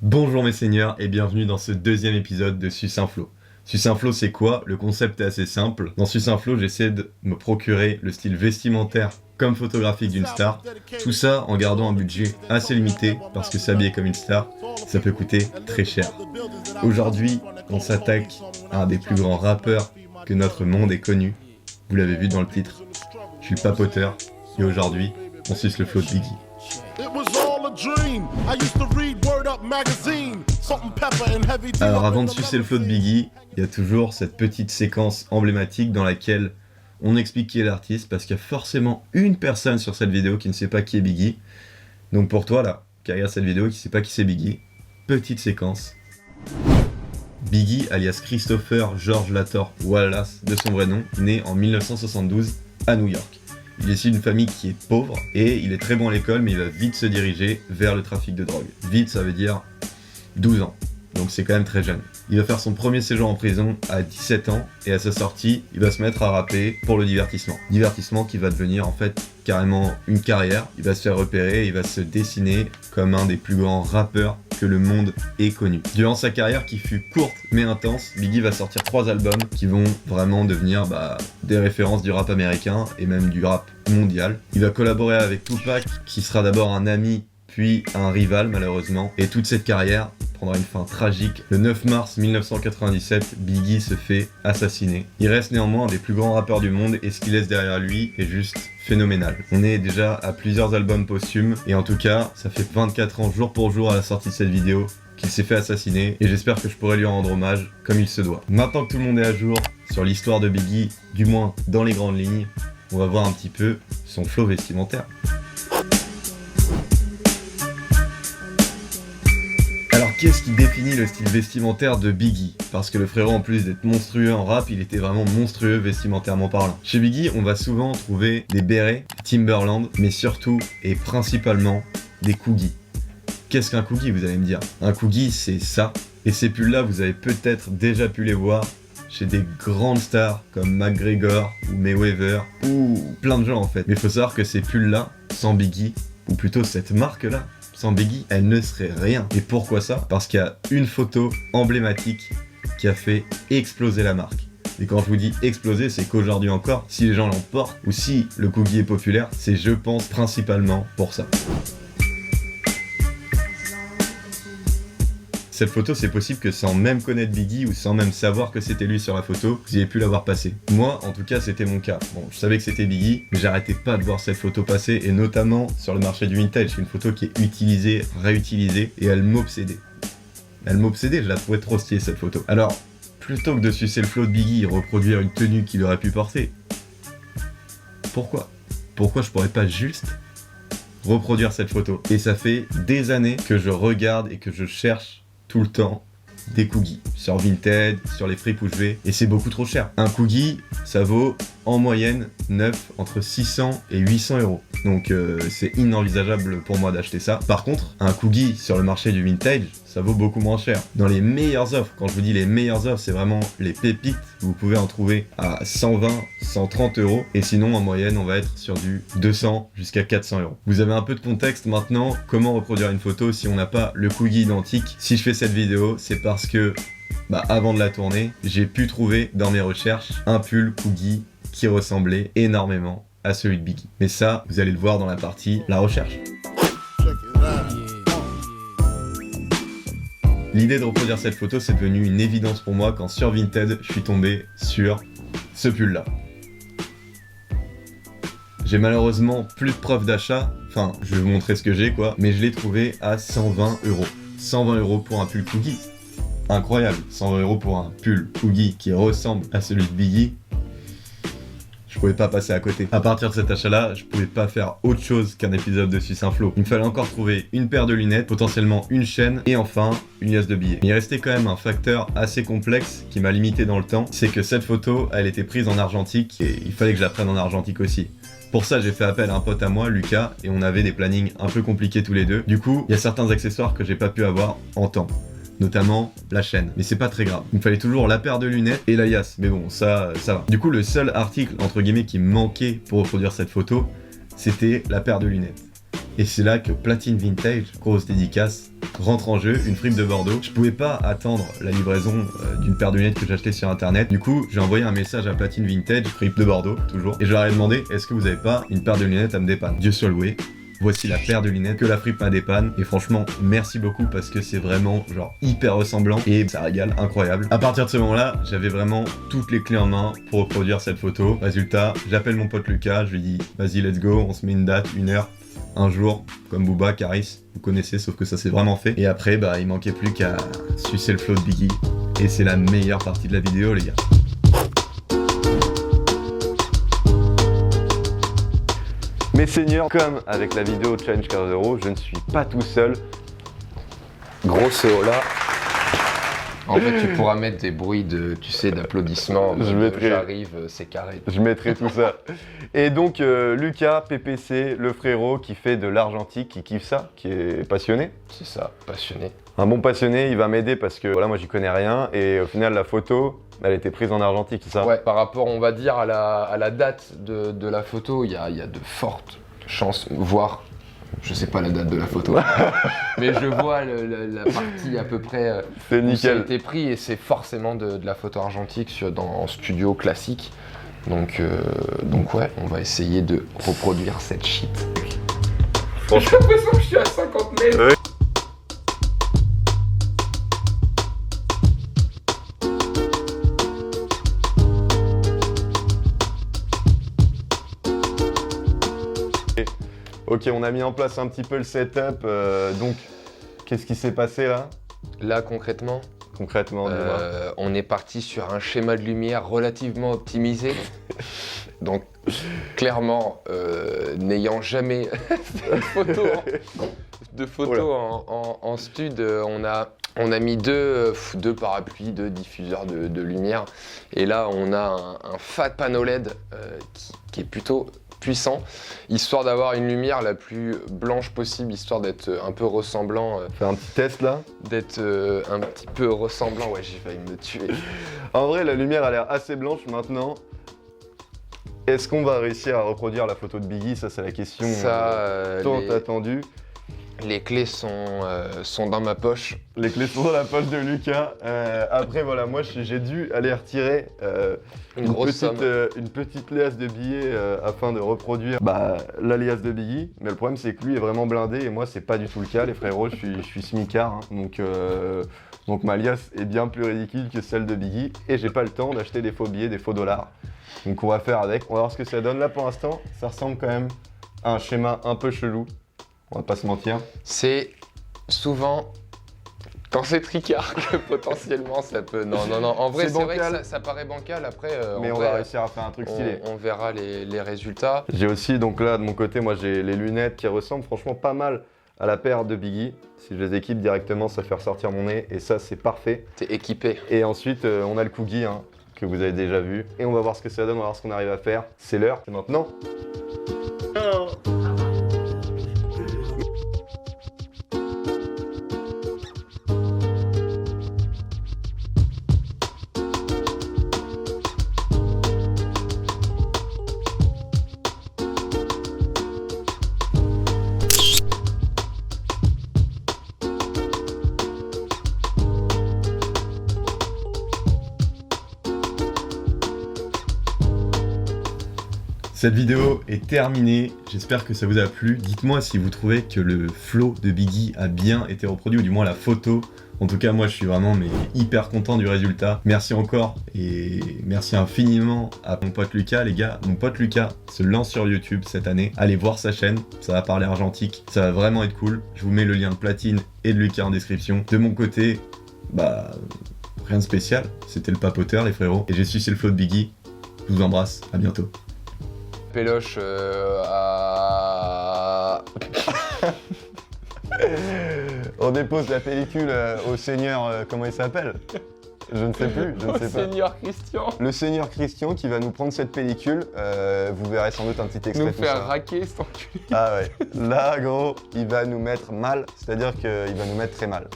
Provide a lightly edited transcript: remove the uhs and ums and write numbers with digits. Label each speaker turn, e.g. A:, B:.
A: Bonjour mes seigneurs et bienvenue dans ce deuxième épisode de Sucinflow. Sucinflow c'est quoi? Le concept est assez simple. Dans Sucinflow j'essaie de me procurer le style vestimentaire comme photographique d'une star. Tout ça en gardant un budget assez limité parce que s'habiller comme une star, ça peut coûter très cher. Aujourd'hui on s'attaque à un des plus grands rappeurs que notre monde ait connu. Vous l'avez vu dans le titre. Je suis le papoteur et aujourd'hui on suce le flow de Biggie. Alors avant de sucer le flow de Biggie, il y a toujours cette petite séquence emblématique dans laquelle on explique qui est l'artiste parce qu'il y a forcément une personne sur cette vidéo qui ne sait pas qui est Biggie. Donc pour toi là, qui regarde cette vidéo et qui ne sait pas qui c'est Biggie, petite séquence. Biggie alias Christopher George Lator Wallace de son vrai nom, né en 1972 à New York. Il est issu d'une famille qui est pauvre et il est très bon à l'école mais il va vite se diriger vers le trafic de drogue. Vite ça veut dire 12 ans, donc c'est quand même très jeune. Il va faire son premier séjour en prison à 17 ans et à sa sortie, il va se mettre à rapper pour le divertissement. Divertissement qui va devenir en fait carrément une carrière. Il va se faire repérer et il va se dessiner comme un des plus grands rappeurs que le monde ait connu. Durant sa carrière qui fut courte mais intense, Biggie va sortir 3 albums qui vont vraiment devenir des références du rap américain et même du rap mondial. Il va collaborer avec Tupac qui sera d'abord un ami puis un rival malheureusement, et toute cette carrière prendra une fin tragique. Le 9 mars 1997, Biggie se fait assassiner. Il reste néanmoins un des plus grands rappeurs du monde et ce qu'il laisse derrière lui est juste phénoménal. On est déjà à plusieurs albums posthumes et en tout cas, ça fait 24 ans jour pour jour à la sortie de cette vidéo qu'il s'est fait assassiner et j'espère que je pourrai lui rendre hommage comme il se doit. Maintenant que tout le monde est à jour sur l'histoire de Biggie, du moins dans les grandes lignes, on va voir un petit peu son flow vestimentaire. Alors qu'est-ce qui définit le style vestimentaire de Biggie? Parce que le frérot en plus d'être monstrueux en rap, il était vraiment monstrueux vestimentairement parlant. Chez Biggie, on va souvent trouver des bérets, Timberland, mais surtout et principalement des Coogies. Qu'est-ce qu'un Coogie, vous allez me dire? Un Coogie, c'est ça. Et ces pulls-là, vous avez peut-être déjà pu les voir chez des grandes stars comme McGregor ou Mayweather ou plein de gens en fait. Mais il faut savoir que ces pulls-là, sans Biggie, ou plutôt cette marque-là, sans Biggie, elle ne serait rien. Et pourquoi ça? Parce qu'il y a une photo emblématique qui a fait exploser la marque. Et quand je vous dis exploser, c'est qu'aujourd'hui encore, si les gens l'en portent, ou si le Coogie est populaire, c'est je pense principalement pour ça. Cette photo, c'est possible que sans même connaître Biggie ou sans même savoir que c'était lui sur la photo, vous ayez pu l'avoir passé. Moi, en tout cas, c'était mon cas. Bon, je savais que c'était Biggie, mais j'arrêtais pas de voir cette photo passer, et notamment sur le marché du vintage. C'est une photo qui est utilisée, réutilisée, et elle m'obsédait. Elle m'obsédait, je la trouvais trop stylée cette photo. Alors, plutôt que de sucer le flow de Biggie et reproduire une tenue qu'il aurait pu porter, pourquoi je pourrais pas juste reproduire cette photo? Et ça fait des années que je regarde et que je cherche tout le temps des Coogies sur Vinted, sur les fripes où je vais, et c'est beaucoup trop cher. Un Coogie, ça vaut en moyenne neuf entre 600 et 800 euros. Donc c'est inenvisageable pour moi d'acheter ça. Par contre, un Coogie sur le marché du vintage, ça vaut beaucoup moins cher. Dans les meilleures offres, quand je vous dis les meilleures offres, c'est vraiment les pépites. Vous pouvez en trouver à 120, 130 euros. Et sinon, en moyenne, on va être sur du 200 jusqu'à 400 euros. Vous avez un peu de contexte maintenant. Comment reproduire une photo si on n'a pas le Coogie identique? Si je fais cette vidéo, c'est parce que avant de la tourner, j'ai pu trouver dans mes recherches un pull Coogie qui ressemblait énormément à celui de Biggie. Mais ça, vous allez le voir dans la partie la recherche. L'idée de reproduire cette photo, c'est devenu une évidence pour moi quand sur Vinted, je suis tombé sur ce pull-là. J'ai malheureusement plus de preuves d'achat, enfin, je vais vous montrer ce que j'ai quoi, mais je l'ai trouvé à 120 euros. 120 euros pour un pull Coogie. Incroyable, 120 euros pour un pull Coogie qui ressemble à celui de Biggie. Je pouvais pas passer à côté. À partir de cet achat-là, je pouvais pas faire autre chose qu'un épisode de Sucinflow. Il me fallait encore trouver une paire de lunettes, potentiellement une chaîne, et enfin, une liasse de billets. Mais il restait quand même un facteur assez complexe qui m'a limité dans le temps, c'est que cette photo, elle était prise en argentique, et il fallait que je la prenne en argentique aussi. Pour ça, j'ai fait appel à un pote à moi, Lucas, et on avait des plannings un peu compliqués tous les deux. Du coup, il y a certains accessoires que j'ai pas pu avoir en temps. Notamment la chaîne, mais c'est pas très grave. Il me fallait toujours la paire de lunettes et la liasse, mais bon, ça va. Du coup, le seul article, entre guillemets, qui me manquait pour reproduire cette photo, c'était la paire de lunettes. Et c'est là que Platine Vintage, grosse dédicace, rentre en jeu, une fripe de Bordeaux. Je pouvais pas attendre la livraison d'une paire de lunettes que j'ai acheté sur internet. Du coup, j'ai envoyé un message à Platine Vintage, fripe de Bordeaux, toujours. Et je leur ai demandé, est-ce que vous avez pas une paire de lunettes à me dépanner? Dieu soit loué. Voici la paire de lunettes que la fripe m'a dépanne. Et franchement, merci beaucoup parce que c'est vraiment genre hyper ressemblant et ça régale, incroyable. À partir de ce moment-là, j'avais vraiment toutes les clés en main pour reproduire cette photo. Résultat, j'appelle mon pote Lucas, je lui dis vas-y let's go, on se met une date, une heure, un jour, comme Booba, Caris, vous connaissez, sauf que ça s'est vraiment fait. Et après, bah il manquait plus qu'à sucer le flow de Biggie. Et c'est la meilleure partie de la vidéo les gars. Mes seigneurs, comme avec la vidéo Challenge 15 €, je ne suis pas tout seul.
B: Grosse là. En fait, tu pourras mettre des bruits de, tu sais, d'applaudissements. J'arrive, c'est carré.
A: Je mettrai tout ça. Et donc, Lucas, PPC, le frérot qui fait de l'argentique, qui kiffe ça, qui est passionné.
B: C'est ça, passionné.
A: Un bon passionné, il va m'aider parce que voilà, moi j'y connais rien. Et au final, la photo, elle était prise en argentique, c'est ça?
B: Ouais, par rapport, on va dire, à la date de la photo, il y a de fortes chances, voire, je sais pas la date de la photo, mais je vois la partie à peu près
A: c'est
B: où
A: nickel.
B: ça a été pris et c'est forcément de la photo argentique en studio classique. Donc ouais, on va essayer de reproduire cette shit. J'ai l'impression que je suis à 50 mètres.
A: Ouais. Ok, on a mis en place un petit peu le setup, donc qu'est-ce qui s'est passé là?
B: Là concrètement, on est parti sur un schéma de lumière relativement optimisé. Donc clairement, n'ayant jamais de photos en stud, on a mis deux parapluies, deux diffuseurs de lumière. Et là, on a un fat panneau LED qui est plutôt puissant, histoire d'avoir une lumière la plus blanche possible, histoire d'être un peu ressemblant.
A: Faire un petit test là.
B: D'être un petit peu ressemblant, ouais, j'ai failli me tuer.
A: En vrai, la lumière a l'air assez blanche maintenant. Est-ce qu'on va réussir à reproduire la photo de Biggie? Ça, c'est la question tant attendue.
B: Les clés sont dans ma poche.
A: Les clés sont dans la poche de Lucas. Après, voilà, moi, j'ai dû aller retirer une petite liasse de billets afin de reproduire la liasse de Biggie. Mais le problème, c'est que lui est vraiment blindé et moi, c'est pas du tout le cas. Les frérots, je suis smicard. Hein, donc ma liasse est bien plus ridicule que celle de Biggie. Et j'ai pas le temps d'acheter des faux billets, des faux dollars. Donc on va faire avec. On va voir ce que ça donne. Là, pour l'instant, ça ressemble quand même à un schéma un peu chelou. On va pas se mentir.
B: C'est souvent quand c'est tricard que potentiellement ça peut. Non. En vrai, c'est vrai que ça paraît bancal. Après,
A: mais on va réussir à faire un truc stylé.
B: On verra les résultats.
A: J'ai aussi, donc là, de mon côté, moi j'ai les lunettes qui ressemblent franchement pas mal à la paire de Biggie. Si je les équipe directement, ça fait ressortir mon nez et ça, c'est parfait.
B: T'es équipé.
A: Et ensuite, on a le Coogie hein, que vous avez déjà vu. Et on va voir ce que ça donne, on va voir ce qu'on arrive à faire. C'est l'heure, c'est maintenant. Oh. Cette vidéo est terminée, j'espère que ça vous a plu. Dites-moi si vous trouvez que le flow de Biggie a bien été reproduit, ou du moins la photo. En tout cas, moi je suis vraiment hyper content du résultat. Merci encore et merci infiniment à mon pote Lucas, les gars. Mon pote Lucas se lance sur YouTube cette année. Allez voir sa chaîne, ça va parler argentique, ça va vraiment être cool. Je vous mets le lien de Platine et de Lucas en description. De mon côté, rien de spécial, c'était le papoteur les frérots. Et j'ai sucé le flow de Biggie. Je vous embrasse, à bientôt.
B: Péloche à...
A: On dépose la pellicule au seigneur, comment il s'appelle? Je ne sais plus, je ne sais pas.
B: Seigneur Christian.
A: Le seigneur Christian qui va nous prendre cette pellicule, vous verrez sans doute un petit extrait.
B: Nous faire raquer cet enculé.
A: Ah ouais, là gros, il va nous mettre mal, c'est-à-dire qu'il va nous mettre très mal.